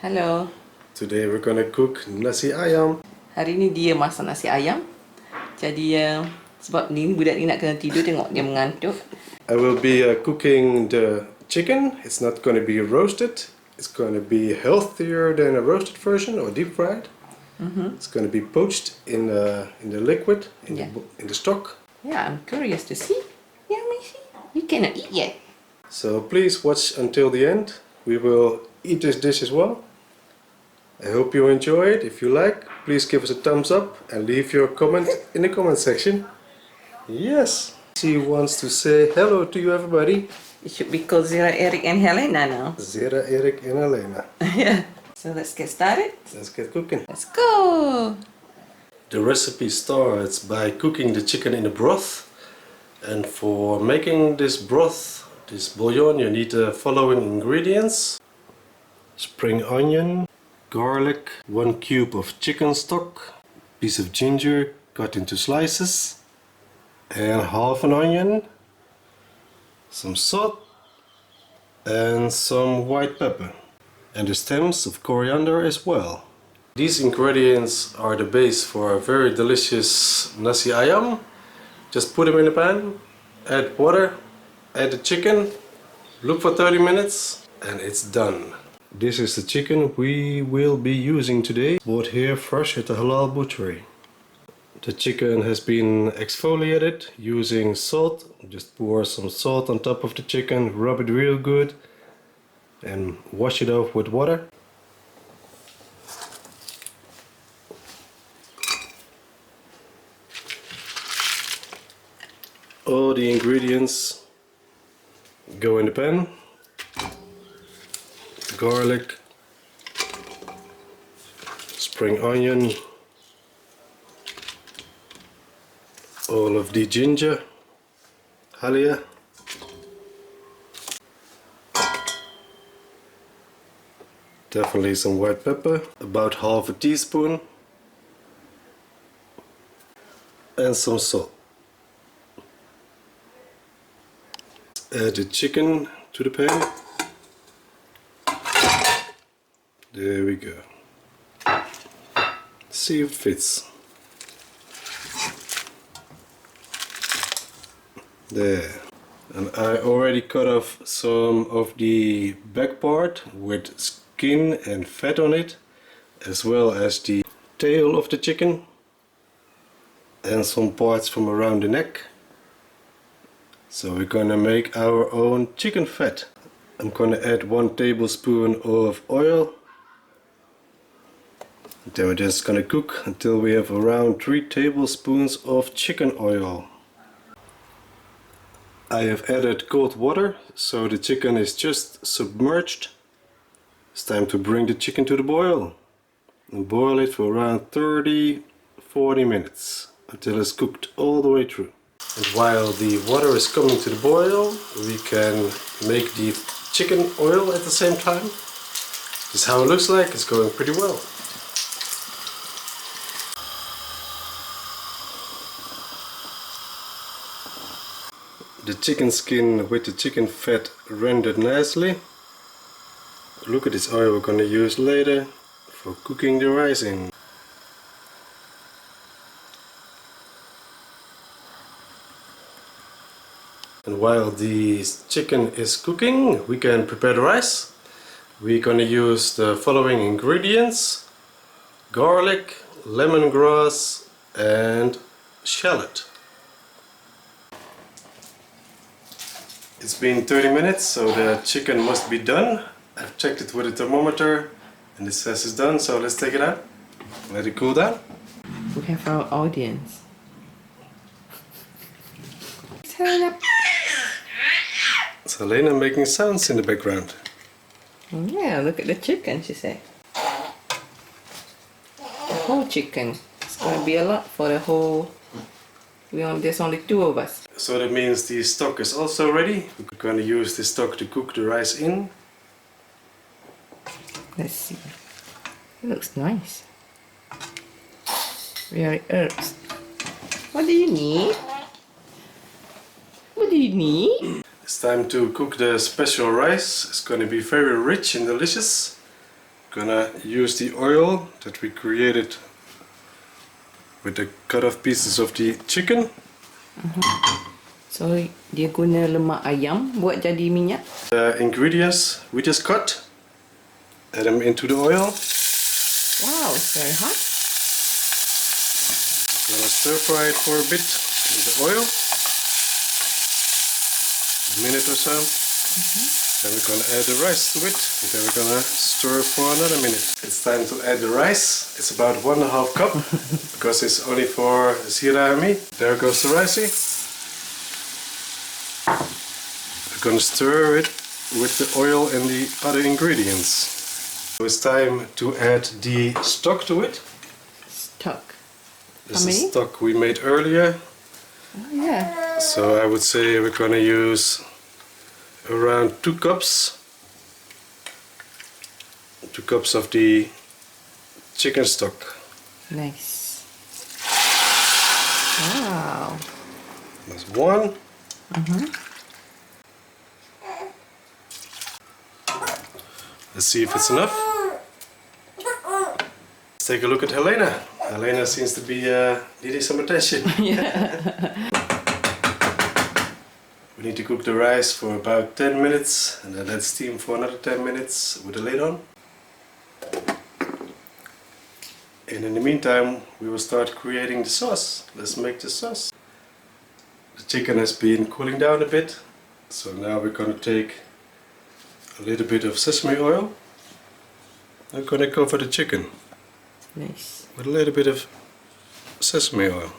Hello. Today we're gonna cook nasi ayam. Hari ni dia masak nasi ayam. Jadi sebab ni budak ni nak kena tidur, tengok dia mengantuk. I will be cooking the chicken. It's not gonna be roasted. It's gonna be healthier than a roasted version or deep fried. It's gonna be poached in the liquid in the stock. Yeah, I'm curious to see. Yeah, Missy, you cannot eat yet. So please watch until the end. We will eat this dish as well. I hope you enjoy it. If you like, please give us a thumbs up and leave your comment in the comment section. Yes. She wants to say hello to you, everybody. It should be called Zira, Eric and Helena now. Zira, Eric and Helena. Yeah. So let's get started. Let's get cooking. Let's go. The recipe starts by cooking the chicken in a broth. And for making this broth, this bouillon, you need the following ingredients. Spring onion, garlic, 1 cube of chicken stock, piece of ginger cut into slices, and half an onion, some salt, and some white pepper, and the stems of coriander as well. These ingredients are the base for a very delicious nasi ayam. Just put them in a pan, add water, add the chicken, look for 30 minutes, and it's done. This is the chicken we will be using today, bought here fresh at the Halal Butchery. The chicken has been exfoliated using salt. Just pour some salt on top of the chicken, rub it real good, and wash it off with water. All the ingredients go in the pan. Garlic, spring onion, all of the ginger, halia, definitely some white pepper, about half a teaspoon, and some salt. Add the chicken to the pan. There we go. See if it fits. There. And I already cut off some of the back part with skin and fat on it, as well as the tail of the chicken and some parts from around the neck. So we're gonna make our own chicken fat. I'm gonna add 1 tablespoon of oil. Then we're just gonna cook until we have around 3 tablespoons of chicken oil. I have added cold water, so the chicken is just submerged. It's time to bring the chicken to the boil and boil it for around 30-40 minutes until it's cooked all the way through. And while the water is coming to the boil, we can make the chicken oil at the same time. This is how it looks like. It's going pretty well. The chicken skin with the chicken fat rendered nicely. Look at this oil we're going to use later for cooking the rice in. And while the chicken is cooking, we can prepare the rice. We're going to use the following ingredients: garlic, lemongrass, and shallot. It's been 30 minutes, so the chicken must be done. I've checked it with a thermometer and it says it's done, so let's take it out. Let it cool down. We have our audience. Helena. It's Helena making sounds in the background. Yeah, look at the chicken, she said. The whole chicken. It's gonna be a lot for the whole. There's only 2 of us. So that means the stock is also ready. We're going to use this stock to cook the rice in. Let's see. It looks nice. Very herbs. What do you need? What do you need? It's time to cook the special rice. It's going to be very rich and delicious. Gonna use the oil that we created with the cut off pieces of the chicken. So dia guna lemak ayam buat jadi minyak. The ingredients we just cut, add them into the oil. Wow, it's very hot. Gonna stir fry it for a bit with the oil, a minute or so. Then we're gonna add the rice to it, and then we're gonna stir for another minute. It's time to add the rice. It's about 1.5 cup because it's only for Sira and me. There goes the rice. We're gonna stir it with the oil and the other ingredients. So it's time to add the stock to it. Stock. This How is many? stock we made earlier. Oh, yeah. So I would say we're gonna use around 2 cups. 2 cups of the chicken stock. Nice. Wow. That's 1. Let's see if it's enough. Let's take a look at Helena. Helena seems to be needing some attention. We need to cook the rice for about 10 minutes and then let steam for another 10 minutes with the lid on. And in the meantime, we will start creating the sauce. Let's make the sauce. The chicken has been cooling down a bit, so now we're going to take a little bit of sesame oil. I'm going to cover the chicken Nice. with a little bit of sesame oil.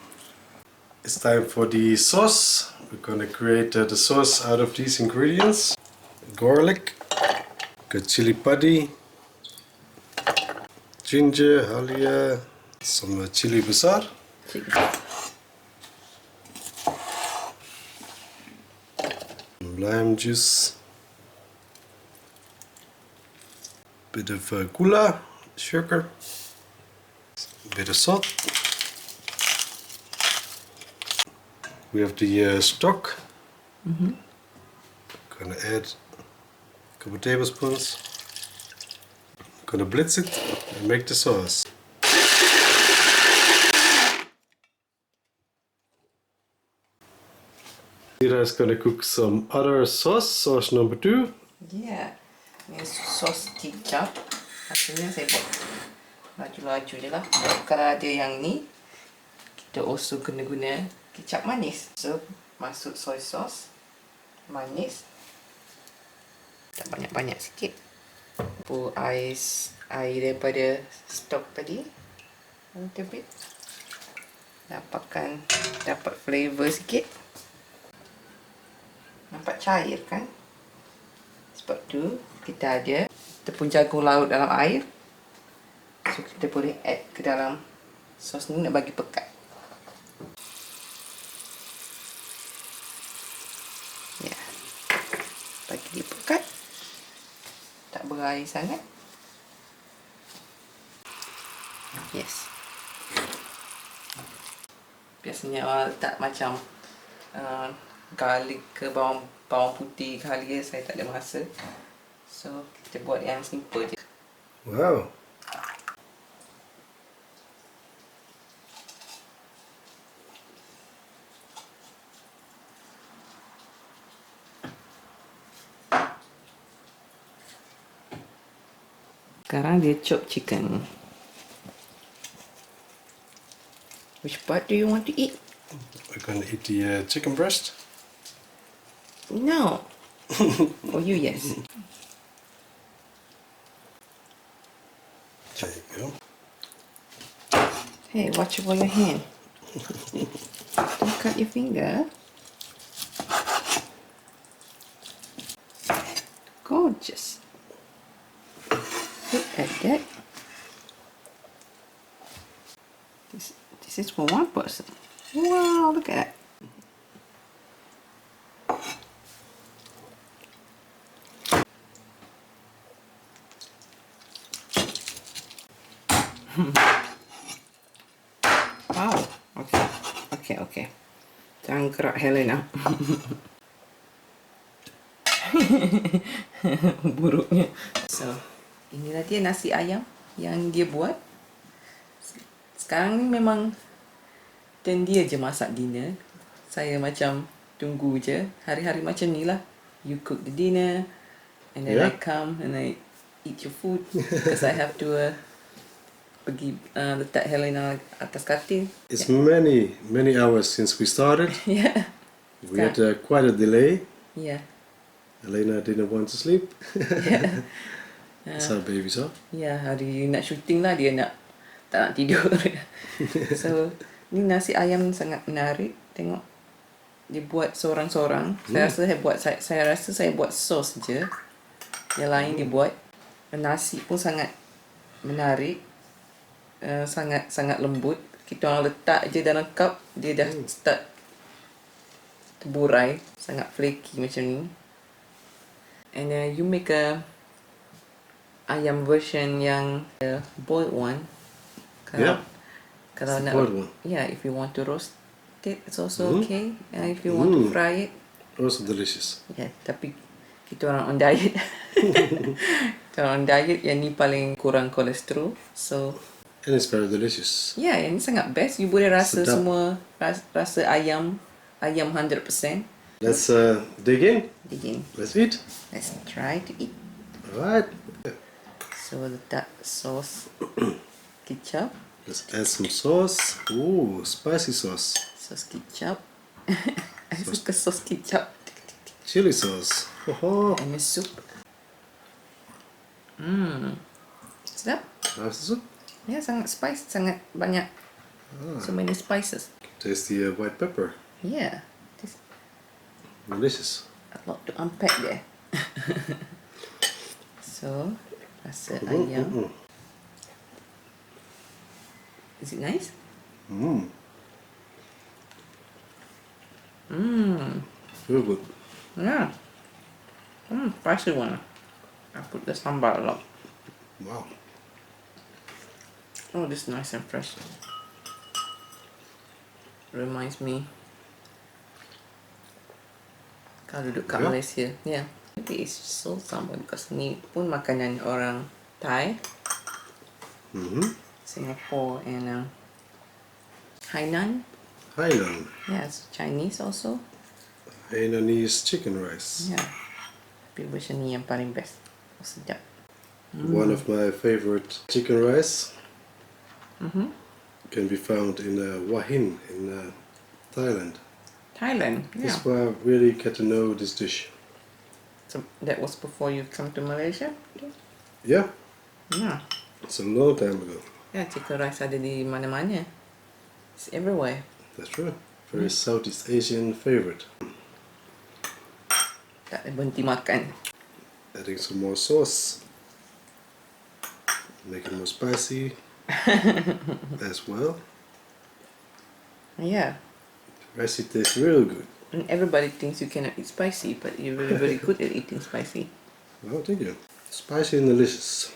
It's time for the sauce. We're going to create the sauce out of these ingredients. Garlic, got chili padi, ginger, halia, some chili besar, lime juice, bit of gula, sugar, a bit of salt. We have the stock. Gonna add a couple tablespoons. Gonna blitz it and make the sauce. Sira is gonna cook some other sauce, sauce number 2. Yeah. Ni sos kicap. Akhirnya saya buat laju-laju je lah. Kalau ada yang ni, kita also kena guna kicap manis. So, masuk soy sauce manis. Tak banyak-banyak sikit. Pour air daripada stok tadi. A little bit. Dapat flavor sikit. Nampak cair kan? Sebab tu kita ada tepung jagung laut dalam air. So kita boleh add ke dalam sos ni nak bagi pekat. Ya. Bagi dia pekat. Tak berair sangat. Yes. Biasanya orang letak macam garlic ke bawang putih ke halia, saya tak ada masa. So kita buat yang simple je. Wow. Sekarang dia chop chicken. Which part do you want to eat? We're gonna eat the chicken breast. No. For you, yes. There you go. Hey, watch over your hand. Don't cut your finger. Gorgeous. Look at that. This is for one person. Wow, look at that. Wow. Okay. Jangan gerak Helena. Buruknya. So, Inilah dia nasi ayam yang dia buat. Sekarang ni memang turn dia je masak dinner. Saya macam tunggu je. Hari-hari macam ni lah. You cook the dinner and then I Yeah. come and I eat your food because I have to pergi letak Helena atas katil. It's many hours since we started. Yeah. We had quite a delay. Yeah. Elena didn't want to sleep. Yeah. That's how babies are. Ya, hari nak syuting lah dia tak nak tidur. So, ni nasi ayam sangat menarik. Tengok dia buat seorang-seorang. Saya rasa saya buat sos je. Yang lain dia buat. Nasi pun sangat menarik. Sangat lembut. Kita orang letak je dalam cup, dia dah start terburai. Sangat flaky macam ni. And you make a ayam version yang boiled one. Yeah. Kalau It's the nak, boiled one. yeah, if you want to roast it, it's also okay. And if you want to fry it, Also delicious. yeah. Tapi kita orang on diet. Kita orang on diet, yang ni paling kurang kolesterol. So, And it's very delicious. yeah, yang ni sangat best. You boleh rasa Sedap. semua, rasa ayam 100%. Let's dig in. Begin. Let's eat. Let's try to eat. Alright. So, letak sauce kicap. Let's add some sauce. Ooh, spicy sauce. Sos kicap. I suka sos kicap. Chili sauce. Oh, And the soup. Sedap. how's the soup? Ya, sangat spice, sangat banyak. So many spices. Taste the white pepper. Yeah. There's Delicious. a lot to unpack there. So, rasa ayam. Is it nice? Very good. Yeah. Spicy one. I put the sambal a lot. Wow. Oh, this is nice and fresh. Reminds me kalau duduk kat Yeah. Malaysia. Yeah. Maybe it's so sambal because ni pun makanan orang Thai, Singapore and Hainan. Hainan. Yeah, it's Chinese also. Hainanese chicken rice. Yeah. Tapi version ni yang paling best. Oh, sedap. One of my favorite chicken rice. Can be found in Hua Hin in Thailand. Thailand. Yeah. That's where I really get to know this dish. So that was before you come to Malaysia? Yeah, Yeah. it's a long time ago. Yeah, chicken rice ada di mana-mana. It's everywhere. That's true. Very Southeast Asian favorite. Tak ada berhenti makan. Adding some more sauce. Make it more spicy as well. Yeah. Rice tastes real good. And everybody thinks you cannot eat spicy, but you're very, very good at eating spicy. Oh, thank you. Spicy and delicious.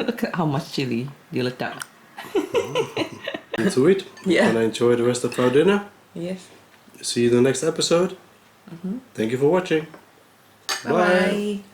Look at how much chili dia letak. Into it. Yeah. And enjoy the rest of our dinner. Yes. See you in the next episode. Thank you for watching. Bye-bye.